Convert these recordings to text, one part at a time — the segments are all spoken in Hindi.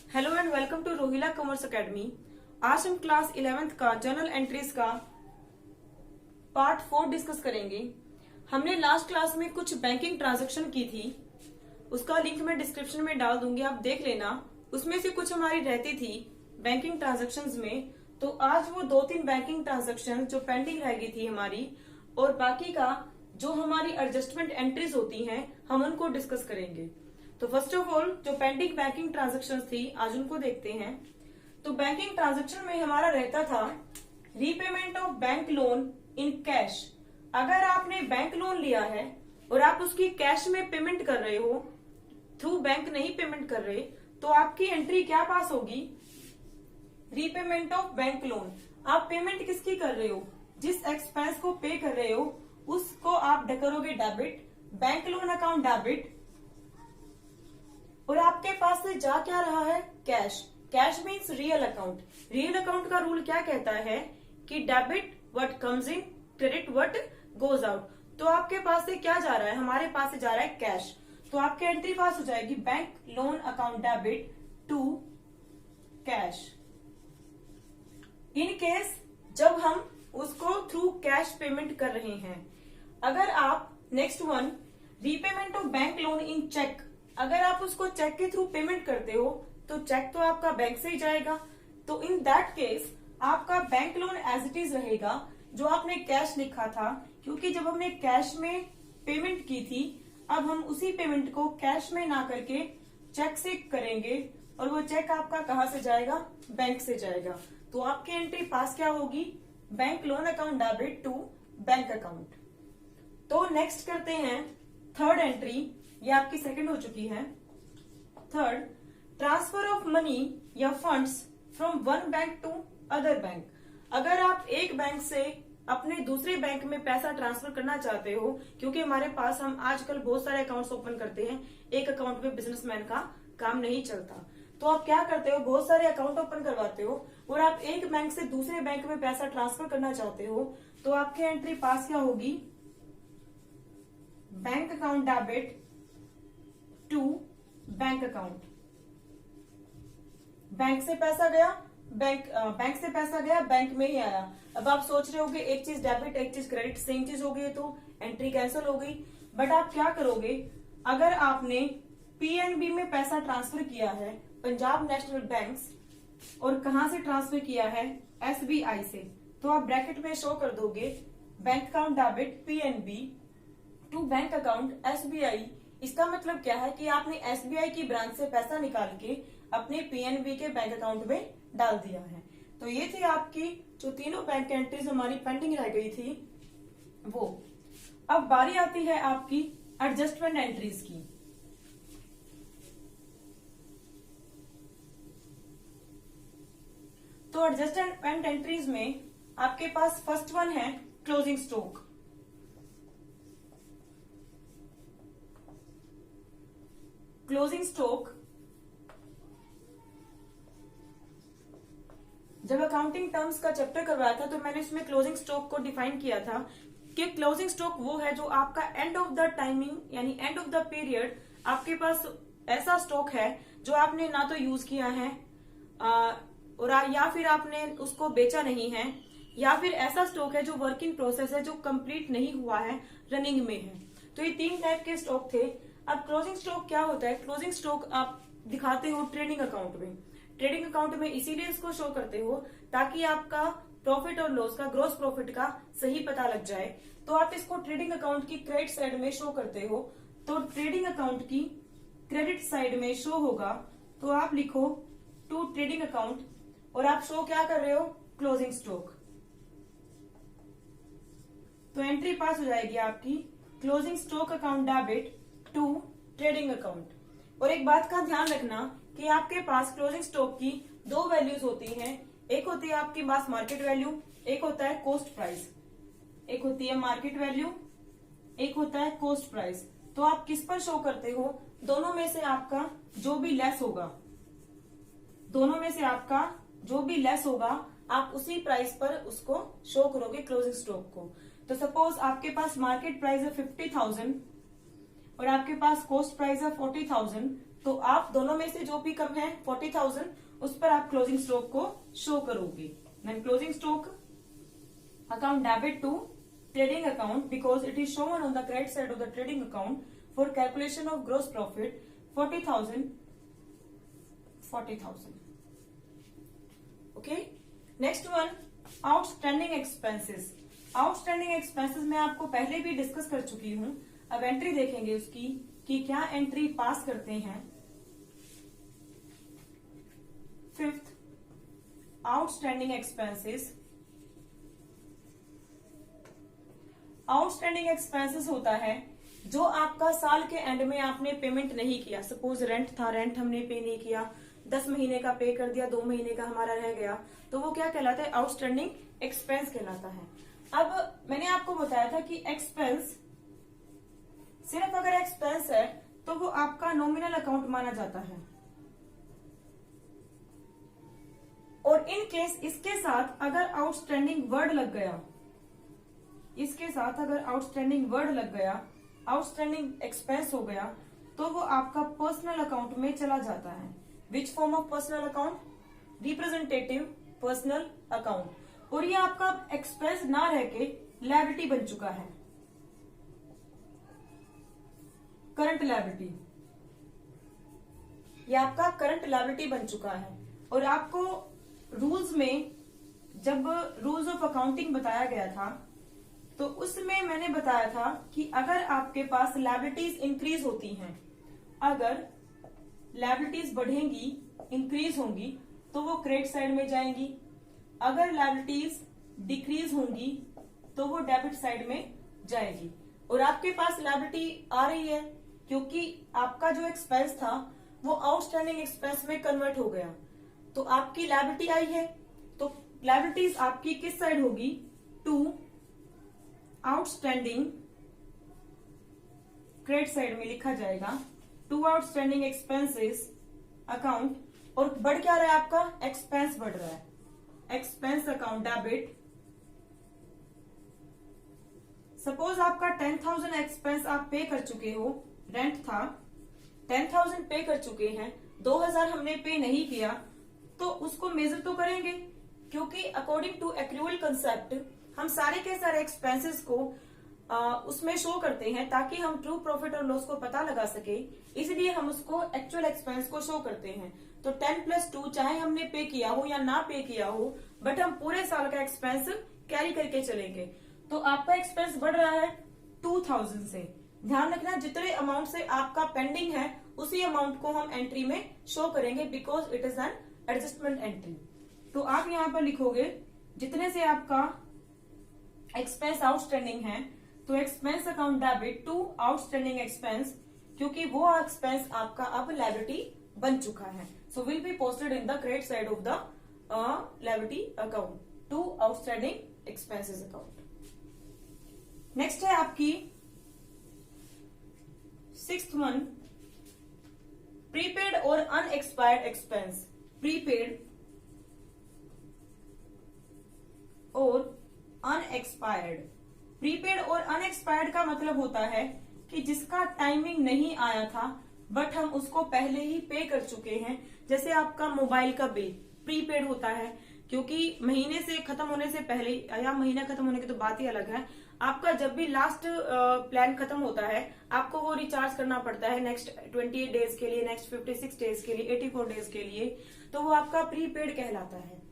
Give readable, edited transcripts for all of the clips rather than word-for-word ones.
Hello and welcome to Rohila commerce academy. आज हम क्लास 11th का जर्नल एंट्रीज का पार्ट 4 डिस्कस करेंगे। हमने लास्ट क्लास में कुछ बैंकिंग ट्रांजैक्शन की थी, उसका लिंक मैं डिस्क्रिप्शन में डाल दूंगी, आप देख लेना। उसमें से कुछ हमारी रहती थी बैंकिंग ट्रांजेक्शन में, तो आज वो 2-3 बैंकिंग ट्रांजेक्शन जो पेंडिंग रह गई थी हमारी, और बाकी का जो हमारी एडजस्टमेंट एंट्रीज होती हैं हम उनको डिस्कस करेंगे। तो फर्स्ट ऑफ ऑल जो पेंडिंग बैंकिंग ट्रांजेक्शन थी आज उनको देखते हैं। तो बैंकिंग ट्रांजेक्शन में हमारा रहता था repayment of bank loan in cash. अगर आपने बैंक लोन लिया है और आप उसकी कैश में पेमेंट कर रहे हो, थ्रू बैंक नहीं पेमेंट कर रहे, तो आपकी एंट्री क्या पास होगी? Repayment of bank loan. आप पेमेंट किसकी कर रहे हो? जिस एक्सपेंस को पे कर रहे हो उसको आप करोगे debit, bank loan account debit, और आपके पास से जा क्या रहा है? Cash. Cash means real account. Real account का रूल क्या कहता है कि debit what comes in, credit what goes out. तो आपके पास से क्या जा रहा है? हमारे पास से जा रहा है कैश, तो आपकी एंट्री पास हो जाएगी bank loan account debit to cash. In case जब हम उसको थ्रू कैश पेमेंट कर रहे हैं। अगर आप next one repayment of bank loan in cheque, अगर आप उसको चेक के थ्रू पेमेंट करते हो तो चेक तो आपका बैंक से ही जाएगा, तो इन दैट केस आपका bank loan as it is रहेगा जो आपने कैश लिखा था, क्योंकि जब हमने कैश में पेमेंट की थी अब हम उसी पेमेंट को कैश में ना करके चेक से करेंगे, और वो चेक आपका कहां से जाएगा? बैंक से जाएगा। तो आपकी एंट्री पास क्या होगी? Bank loan account debit to bank account. तो नेक्स्ट करते हैं थर्ड एंट्री, ये आपकी सेकंड हो चुकी है। थर्ड, ट्रांसफर ऑफ मनी या funds from one bank to other bank. अगर आप एक बैंक से अपने दूसरे बैंक में पैसा ट्रांसफर करना चाहते हो, क्योंकि हमारे पास हम आजकल बहुत सारे अकाउंट्स ओपन करते हैं, एक अकाउंट में बिजनेसमैन का काम नहीं चलता, तो आप क्या करते हो? बहुत सारे अकाउंट ओपन करवाते हो और आप एक बैंक से दूसरे बैंक में पैसा ट्रांसफर करना चाहते हो, तो आपकी एंट्री पास क्या होगी? Bank account debit to bank account. Bank से पैसा गया, बैंक से पैसा गया, बैंक में ही आया। अब आप सोच रहे होगे एक चीज डेबिट एक चीज क्रेडिट, सेम चीज हो गई तो एंट्री कैंसिल हो गई। बट आप क्या करोगे? अगर आपने पीएनबी में पैसा ट्रांसफर किया है, पंजाब नेशनल बैंक, और कहां से ट्रांसफर किया है? एसबीआई से, तो आप ब्रैकेट में शो कर दोगे bank account debit PNB to bank account SBI. इसका मतलब क्या है कि आपने एसबीआई की ब्रांच से पैसा निकाल के अपने पीएनबी के बैंक अकाउंट में डाल दिया है। तो ये थी आपकी जो तीनों बैंक एंट्रीज हमारी पेंडिंग रह गई थी वो। अब बारी आती है आपकी एडजस्टमेंट एंट्रीज की। तो एडजस्टमेंट एंट्रीज में आपके पास फर्स्ट वन है क्लोजिंग स्टॉक। क्लोजिंग स्टॉक, जब अकाउंटिंग टर्म्स का चैप्टर करवाया था तो मैंने इसमें क्लोजिंग स्टॉक को डिफाइन किया था कि क्लोजिंग स्टॉक वो है जो आपका एंड ऑफ द टाइमिंग यानी एंड ऑफ द पीरियड आपके पास ऐसा स्टॉक है जो आपने ना तो यूज किया है और या फिर आपने उसको बेचा नहीं है, या फिर ऐसा स्टॉक है जो वर्क इन प्रोसेस है, जो कंप्लीट नहीं हुआ है, रनिंग में है। तो ये 3 टाइप के स्टॉक थे। अब क्लोजिंग स्टॉक क्या होता है? क्लोजिंग स्टॉक आप दिखाते हो ट्रेडिंग अकाउंट में। ट्रेडिंग अकाउंट में इसीलिए इसको शो करते हो ताकि आपका प्रॉफिट और लॉस का, ग्रॉस प्रॉफिट का सही पता लग जाए। तो आप इसको ट्रेडिंग अकाउंट की क्रेडिट साइड में शो करते हो, तो ट्रेडिंग अकाउंट की क्रेडिट साइड में शो होगा, तो आप लिखो टू ट्रेडिंग अकाउंट, और आप शो क्या कर रहे हो? Closing stock. तो एंट्री पास हो जाएगी आपकी closing stock account debit to trading account. और एक बात का ध्यान रखना कि आपके पास क्लोजिंग स्टॉक की 2 वैल्यूज होती हैं। एक होती है आपकी पास मार्केट वैल्यू, एक होता है कॉस्ट प्राइस। एक होती है मार्केट वैल्यू, एक होता है कॉस्ट प्राइस। तो आप किस पर शो करते हो? दोनों में से आपका जो भी लेस होगा, दोनों में से आपका जो भी लेस होगा आप उसी प्राइस पर उसको शो करोगे क्लोजिंग स्टॉक को। तो सपोज आपके पास मार्केट प्राइस है 50,000 और आपके पास कॉस्ट प्राइस है 40,000, तो आप दोनों में से जो भी कम है 40,000 उस पर आप क्लोजिंग स्टॉक को शो करोगे। Then closing stock account debit to trading account because it is shown on the credit side of the trading account for calculation of gross profit 40,000 okay. Next one outstanding expenses. Outstanding expenses मैं आपको पहले भी डिस्कस कर चुकी हूं। अब एंट्री देखेंगे उसकी कि क्या एंट्री पास करते हैं। Fifth outstanding expenses. Outstanding expenses होता है जो आपका साल के एंड में आपने पेमेंट नहीं किया। सपोज रेंट था, रेंट हमने पे नहीं किया, 10 महीने का पे कर दिया, 2 महीने का हमारा रह गया, तो वो क्या कहलाता है? आउटस्टैंडिंग एक्सपेंस कहलाता है। अब मैंने आपको बताया था कि एक्सपेंस सिर्फ अगर एक्सपेंस है तो वो आपका नॉमिनल अकाउंट माना जाता है, और इन केस इसके साथ अगर आउटस्टैंडिंग वर्ड लग गया, इसके साथ अगर आउटस्टैंडिंग वर्ड लग गया, आउटस्टैंडिंग एक्सपेंस हो गया, तो वो आपका पर्सनल अकाउंट में चला जाता है। Which form of personal account? Representative personal account. और ये आपका एक्सपेंस ना रह के लायबिलिटी बन चुका है, करंट लायबिलिटी। ये आपका करंट लायबिलिटी बन चुका है। और आपको रूल्स में जब रूल्स ऑफ अकाउंटिंग बताया गया था तो उसमें मैंने बताया था कि अगर आपके पास लायबिलिटीज इंक्रीज होती हैं, अगर लायबिलिटीज बढ़ेंगी, इंक्रीज होंगी, तो वो क्रेडिट साइड में जाएंगी। अगर लायबिलिटीज डिक्रीज होंगी तो वो डेबिट साइड में जाएगी। और आपके पास लायबिलिटी आ रही है क्योंकि आपका जो एक्सपेंस था वो आउटस्टैंडिंग एक्सपेंस में कन्वर्ट हो गया, तो आपकी लायबिलिटी आई है। तो लायबिलिटीज आपकी किस साइड होगी? टू आउटस्टैंडिंग क्रेडिट साइड में लिखा जाएगा, टू आउटस्टैंडिंग एक्सपेंसेस अकाउंट। और बढ़ क्या रहा है आपका? एक्सपेंस बढ़ रहा है, एक्सपेंस अकाउंट डेबिट। सपोज आपका 10,000 एक्सपेंस आप पे कर चुके हो, रेंट था, 10,000 पे कर चुके हैं, 2,000 हमने पे नहीं किया, तो उसको मेजर तो करेंगे, क्योंकि अकॉर्डिंग टू एक्रूअल कंसेप्ट हम सारे के सारे एक्सपेंसेस को उसमें शो करते हैं ताकि हम ट्रू प्रॉफिट और लॉस को पता लगा सके, इसलिए हम उसको एक्चुअल एक्सपेंस को शो करते हैं। तो 10+2 चाहे हमने पे किया हो या ना पे किया हो, बट हम पूरे साल का एक्सपेंस कैरी करके चलेंगे। तो आपका एक्सपेंस बढ़ रहा है 2,000 से। ध्यान रखना जितने अमाउंट से आपका पेंडिंग है उसी अमाउंट को हम एंट्री में शो करेंगे, because it is an adjustment entry. तो आप यहाँ पर लिखोगे जितने से आपका एक्सपेंस आउटस्टैंडिंग है, तो expense account debit to outstanding expense, क्योंकि वो एक्सपेंस आपका अब लायबिलिटी बन चुका है। So will be posted in the credit side of the liability account to outstanding expenses account. Next है आपकी 6th वन, प्रीपेड और अनएक्सपायर्ड एक्सपेंस। प्रीपेड और अनएक्सपायर्ड। प्रीपेड और अनएक्सपायर्ड का मतलब होता है कि जिसका टाइमिंग नहीं आया था बट हम उसको पहले ही पे कर चुके हैं। जैसे आपका मोबाइल का बिल प्रीपेड होता है, क्योंकि महीने से खत्म होने से पहले या महीना खत्म होने की तो बात ही अलग है, आपका जब भी लास्ट प्लान खत्म होता है आपको वो रिचार्ज करना पड़ता है नेक्स्ट 28 डेज के लिए, नेक्स्ट 56 डेज के लिए, 84 डेज के लिए, तो वो आपका प्रीपेड कहलाता है।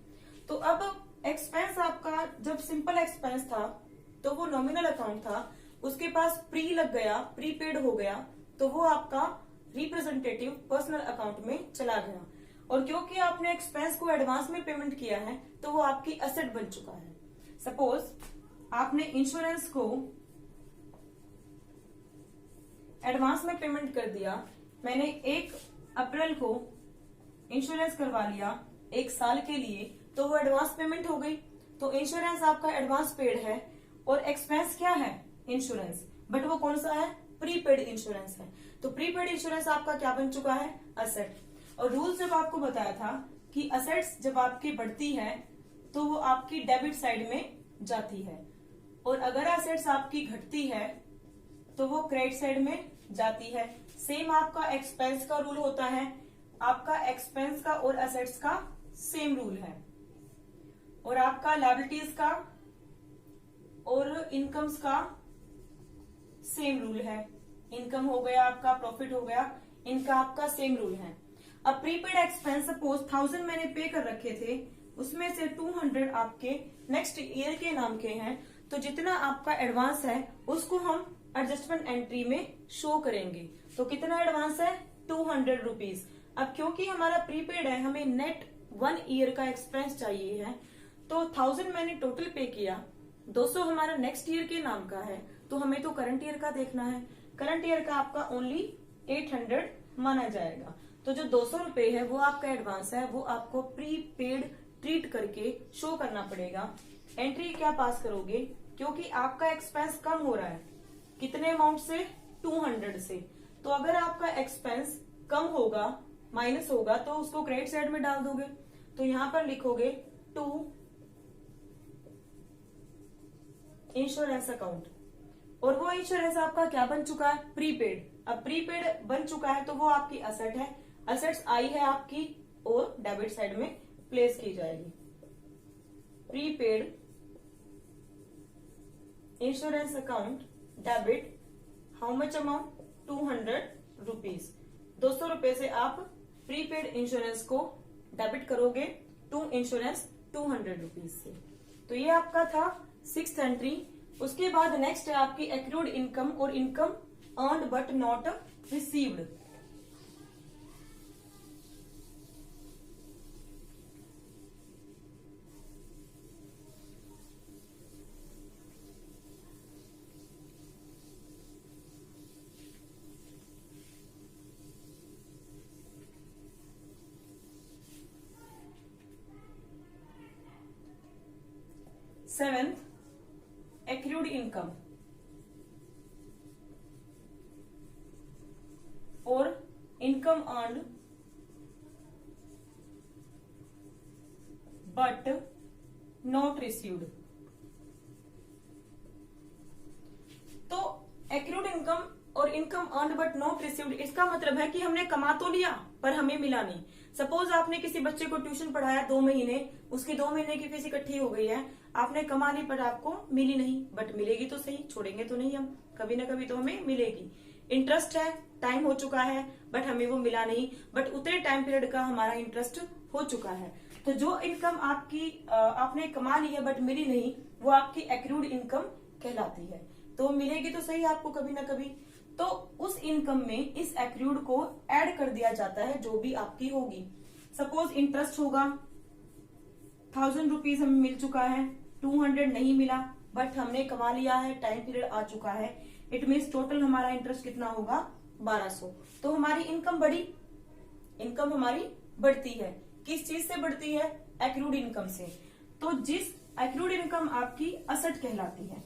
तो अब एक्सपेंस आपका जब सिंपल एक्सपेंस था तो वो नॉमिनल अकाउंट था, उसके पास प्री लग गया, प्रीपेड हो गया, तो वो आपका रिप्रेजेंटेटिव पर्सनल अकाउंट में चला गया। और क्योंकि आपने एक्सपेंस को एडवांस में पेमेंट किया है तो वो आपकी असेट बन चुका है। सपोज आपने इंश्योरेंस को एडवांस में पेमेंट कर दिया, मैंने 1 अप्रैल को इंश्योरेंस करवा लिया 1 साल के लिए, तो वो एडवांस पेमेंट हो गई। तो इंश्योरेंस आपका एडवांस पेड है और एक्सपेंस क्या है? इंश्योरेंस, बट वो कौन सा है? प्रीपेड इंश्योरेंस है। तो प्रीपेड इंश्योरेंस आपका क्या बन चुका है? असेट। और रूल जब आपको बताया था कि असेट्स जब आपकी बढ़ती है तो वो आपकी डेबिट साइड में जाती है, और अगर असेट्स आपकी घटती है तो वो क्रेडिट साइड में जाती है। सेम आपका एक्सपेंस का रूल होता है, आपका एक्सपेंस का और असेट्स का सेम रूल है, और आपका लायबिलिटीज का और इनकम्स का सेम रूल है। इनकम हो गया आपका, प्रॉफिट हो गया, इनका आपका सेम रूल है। अब प्रीपेड एक्सपेंस सपोज 1000 मैंने पे कर रखे थे, उसमें से 200 आपके नेक्स्ट ईयर के नाम के हैं, तो जितना आपका एडवांस है उसको हम एडजस्टमेंट एंट्री में शो करेंगे। तो कितना एडवांस है? 200 रुपीज। अब क्योंकि हमारा प्रीपेड है, हमें नेट 1 ईयर का एक्सपेंस चाहिए है, तो 1000 मैंने टोटल पे किया, 200 हमारा नेक्स्ट ईयर के नाम का है, तो हमें तो करंट ईयर का देखना है। करंट ईयर का आपका ओनली 800 माना जाएगा। तो जो 200 रुपए है वो आपका एडवांस है, वो आपको प्रीपेड ट्रीट करके शो करना पड़ेगा। एंट्री क्या पास करोगे? क्योंकि आपका एक्सपेंस कम हो रहा है, कितने अमाउंट से? 200 से। तो अगर आपका एक्सपेंस कम होगा, माइनस होगा, तो उसको क्रेडिट साइड में डाल दोगे। तो यहां पर लिखोगे टू इंश्योरेंस अकाउंट, और वो इंश्योरेंस आपका क्या बन चुका है? प्रीपेड। अब प्रीपेड बन चुका है तो वो आपकी असेट है, असेट्स आई है आपकी और डेबिट साइड में प्लेस की जाएगी। Prepaid insurance account debit, how much amount? 200 rupees. 200 रुपए से आप प्रीपेड इंश्योरेंस को डेबिट करोगे टू इंश्योरेंस 200 रुपीज से। तो ये आपका था 6th एंट्री। उसके बाद नेक्स्ट है आपकी एक्रूड इनकम और income earned but not received. Seventh, accrued income और income earned but not received। तो accrued income और income earned but not received, इसका मतलब है कि हमने कमा तो लिया पर हमें मिला नहीं। सपोज आपने किसी बच्चे को ट्यूशन पढ़ाया 2 महीने, उसकी 2 महीने की फीस इकट्ठी हो गई है, आपने कमा ली पर आपको मिली नहीं, बट मिलेगी तो सही, छोड़ेंगे तो नहीं हम, कभी ना कभी तो हमें मिलेगी। इंटरेस्ट है, टाइम हो चुका है बट हमें वो मिला नहीं, बट उतने टाइम पीरियड का हमारा इंटरेस्ट हो चुका है। तो जो इनकम आपकी आपने कमा ली है बट मिली नहीं, वो आपकी एक्रूड इनकम कहलाती है। तो मिलेगी तो सही आपको कभी ना कभी, तो उस इनकम में इस एक्रूड को ऐड कर दिया जाता है जो भी आपकी होगी। सपोज इंटरेस्ट होगा, 1000 रुपीज हमें मिल चुका है, 200 नहीं मिला बट हमने कमा लिया है, टाइम पीरियड आ चुका है, इट मीन्स टोटल हमारा इंटरेस्ट कितना होगा? 1200। तो हमारी इनकम बढ़ी, इनकम हमारी बढ़ती है। किस चीज से बढ़ती है? एक्रूड इनकम से। तो जिस एक्रूड इनकम आपकी असेट कहलाती है,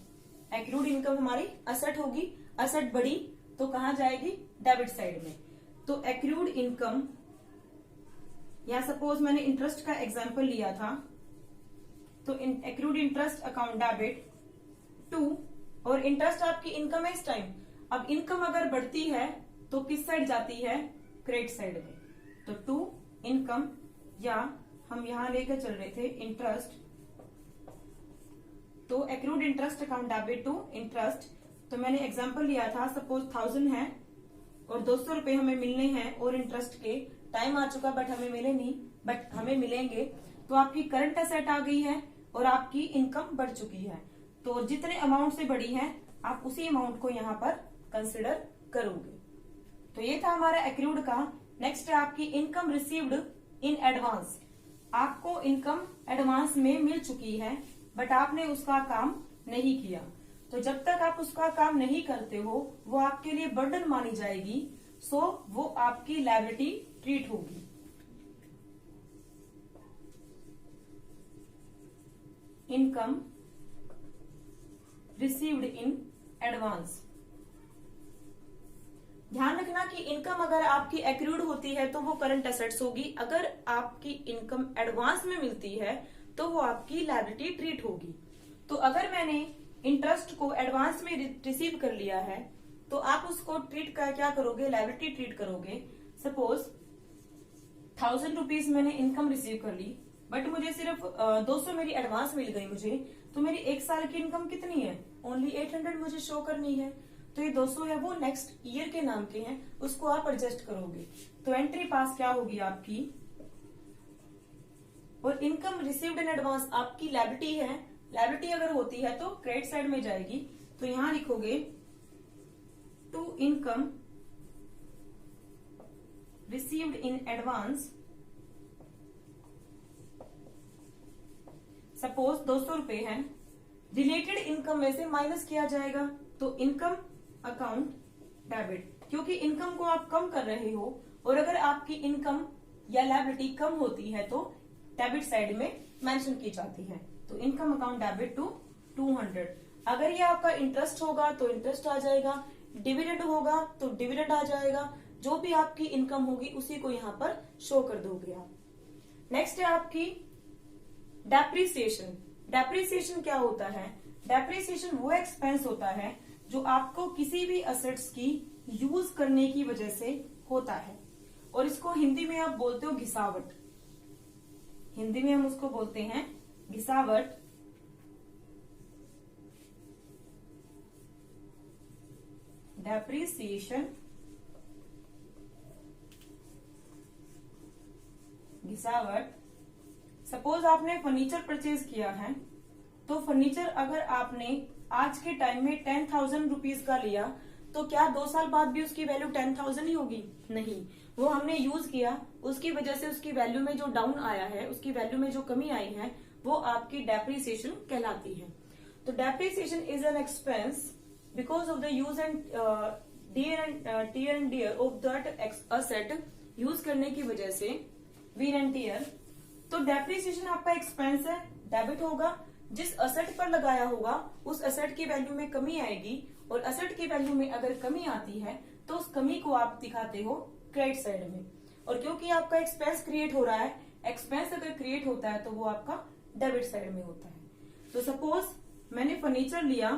एक्रूड इनकम हमारी असेट होगी, असेट बढ़ी तो कहां जाएगी? डेबिट साइड में। तो एक्रूड इनकम, या सपोज मैंने इंटरेस्ट का एग्जांपल लिया था, तो accrued interest account debit to, और इंटरेस्ट आपकी इनकम है इस टाइम। अब इनकम अगर बढ़ती है तो किस साइड जाती है? क्रेडिट साइड में। तो टू इनकम, या हम यहां लेकर चल रहे थे इंटरेस्ट, तो accrued interest account debit to interest. तो मैंने एग्जांपल लिया था, सपोज 1000 है और 200 रुपए हमें मिलने हैं और इंटरेस्ट के, टाइम आ चुका बट हमें मिले नहीं, बट हमें मिलेंगे। तो आपकी करंट असेट आ गई है और आपकी इनकम बढ़ चुकी है। तो जितने अमाउंट से बढ़ी है आप उसी अमाउंट को यहाँ पर कंसिडर करोगे। तो ये था हमारा एक्रूड का। नेक्स्ट है आपकी इनकम रिसीव्ड इन एडवांस। आपको इनकम एडवांस में मिल चुकी है बट आपने उसका काम नहीं किया। तो जब तक आप उसका काम नहीं करते हो वो आपके लिए बर्डन मानी जाएगी, सो वो आपकी लायबिलिटी ट्रीट होगी। Income received in advance. ध्यान रखना कि इनकम अगर आपकी एक्रूड होती है तो वो करंट एसेट्स होगी, अगर आपकी इनकम एडवांस में मिलती है तो वो आपकी लायबिलिटी ट्रीट होगी। तो अगर मैंने इंटरेस्ट को एडवांस में रिसीव कर लिया है तो आप उसको ट्रीट का क्या करोगे, लायबिलिटी ट्रीट करोगे। सपोज 1000 रुपीज मैंने इनकम रिसीव कर ली, बट मुझे सिर्फ 200 मेरी एडवांस मिल गई मुझे, तो मेरी एक साल की इनकम कितनी है, ओनली 800 मुझे शो करनी है। तो ये 200 है वो नेक्स्ट ईयर के नाम के हैं, उसको आप एडजस्ट करोगे। तो एंट्री पास क्या होगी आपकी, और इनकम रिसीव्ड इन एडवांस आपकी लायबिलिटी है। लायबिलिटी अगर होती है तो क्रेडिट साइड में जाएगी, तो यहां लिखोगे to income received in advance. Suppose 200 रुपए है, रिलेटेड इनकम में से माइनस किया जाएगा, तो इनकम अकाउंट डेबिट, क्योंकि इनकम को आप कम कर रहे हो, और अगर आपकी इनकम या लायबिलिटी कम होती है तो डेबिट साइड में मेंशन की जाती है। तो इनकम अकाउंट डेबिट टू 200। अगर ये आपका इंटरेस्ट होगा तो इंटरेस्ट आ जाएगा, डिविडेंड होगा तो डिविडेंड आ जाएगा, जो भी आपकी इनकम होगी उसी को यहाँ पर शो कर दोगे आप। नेक्स्ट है आपकी डेप्रिसिएशन। डेप्रिसिएशन क्या होता है, डेप्रिसिएशन वो एक्सपेंस होता है जो आपको किसी भी असेट्स की यूज करने की वजह से होता है, और इसको हिंदी में आप बोलते हो घिसावट। हिंदी में हम उसको बोलते हैं घिसावट। डेप्रिसिएशन, घिसावट। सपोज आपने फर्नीचर परचेज किया है, तो फर्नीचर अगर आपने आज के टाइम में 10,000 रुपीज का लिया, तो क्या 2 साल बाद भी उसकी वैल्यू 10,000 ही होगी? नहीं, वो हमने यूज किया, उसकी वजह से उसकी वैल्यू में जो डाउन आया है, उसकी वैल्यू में जो कमी आई है, वो आपकी डेप्रिसिएशन कहलाती है। तो depreciation is an expense because of the use and tear and dear of that asset, use करने की वजह से वीर एंड टीयर। तो डेप्रिसिएशन आपका एक्सपेंस है, डेबिट होगा, जिस असेट पर लगाया होगा उस असेट की वैल्यू में कमी आएगी, और असेट की वैल्यू में अगर कमी आती है तो उस कमी को आप दिखाते हो क्रेडिट साइड में। और क्योंकि आपका एक्सपेंस क्रिएट हो रहा है, एक्सपेंस अगर क्रिएट होता है तो वो आपका डेबिट साइड में होता है। तो सपोज मैंने फर्नीचर लिया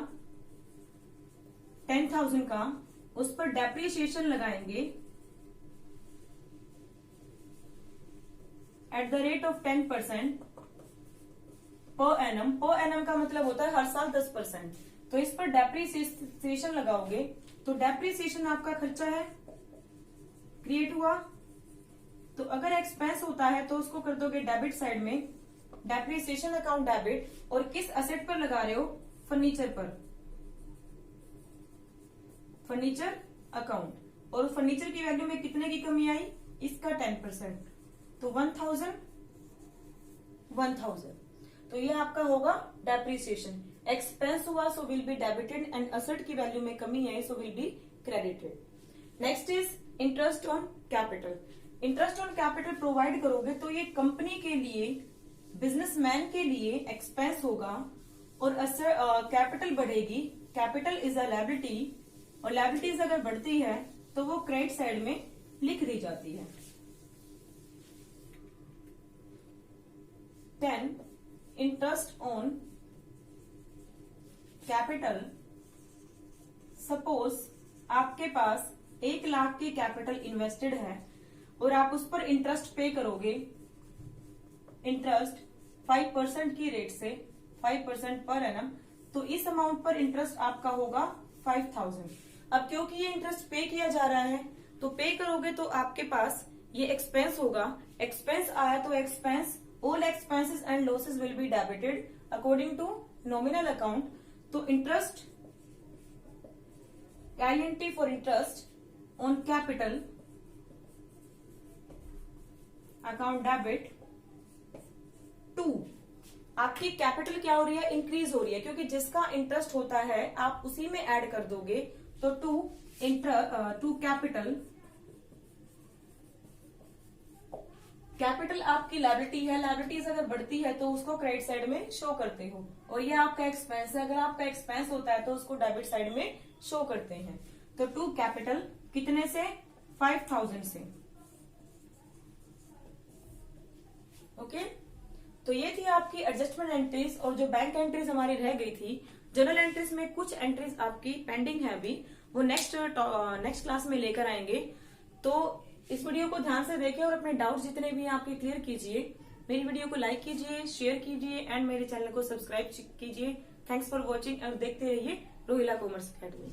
10,000 का, उस पर डेप्रिसिएशन लगाएंगे at the rate of 10% per annum. Per annum का मतलब होता है हर साल 10%। तो इस पर डेप्रिसिएशन लगाओगे, तो डेप्रिसिएशन आपका खर्चा है, क्रिएट हुआ। तो अगर एक्सपेंस होता है तो उसको कर दोगे डेबिट साइड में, डेप्रिसिएशन अकाउंट डेबिट। और किस असेट पर लगा रहे हो, फर्नीचर पर, फर्नीचर अकाउंट। और फर्नीचर की वैल्यू में कितने की कमी आई, इसका 10%, तो 1,000। तो ये आपका होगा डेप्रिसिएशन। एक्सपेंस हुआ सो will be debited, and asset की वैल्यू में कमी है so will be credited. Next is interest on capital. Interest on capital provide करोगे तो ये कंपनी के लिए, बिजनेसमैन के लिए एक्सपेंस होगा, और कैपिटल बढ़ेगी। कैपिटल इज अ लायबिलिटी, और लायबिलिटीज अगर बढ़ती है तो वो क्रेडिट साइड में लिख दी जाती है। 10 इंटरेस्ट ऑन कैपिटल। सपोज आपके पास 1 लाख की कैपिटल इन्वेस्टेड है, और आप उस पर इंटरेस्ट पे करोगे, इंटरेस्ट 5% की रेट से, 5% पर एनम। तो इस अमाउंट पर इंटरेस्ट आपका होगा 5,000। अब क्योंकि ये इंटरेस्ट पे किया जा रहा है, तो पे करोगे तो आपके पास ये एक्सपेंस होगा। एक्सपेंस आया तो expense, all expenses and losses will be debited according to nominal account. तो interest, INT for interest on capital account debit to. आपकी कैपिटल क्या हो रही है, इंक्रीज हो रही है, क्योंकि जिसका इंटरेस्ट होता है आप उसी में ऐड कर दोगे। तो टू कैपिटल। कैपिटल आपकी लायबिलिटी है, लायबिलिटीज अगर बढ़ती है तो उसको क्रेडिट साइड में शो करते हो, और ये आपका एक्सपेंस है, अगर आपका एक्सपेंस होता है तो उसको डेबिट साइड में शो करते हैं। तो टू कैपिटल कितने से, 5,000 से। ओके, तो ये थी आपकी एडजस्टमेंट एंट्रीज, और जो बैंक एंट्रीज हमारी रह गई थी। जर्नल एंट्रीज में कुछ एंट्रीज आपकी पेंडिंग है अभी, वो नेक्स्ट क्लास में लेकर आएंगे। तो इस वीडियो को ध्यान से देखें और अपने डाउट्स जितने भी हैं आपके क्लियर कीजिए। मेरी वीडियो को लाइक कीजिए, शेयर कीजिए एंड मेरे चैनल को सब्सक्राइब कीजिए। थैंक्स फॉर वॉचिंग और देखते रहिए रोहिला कॉमर्स अकेडमी।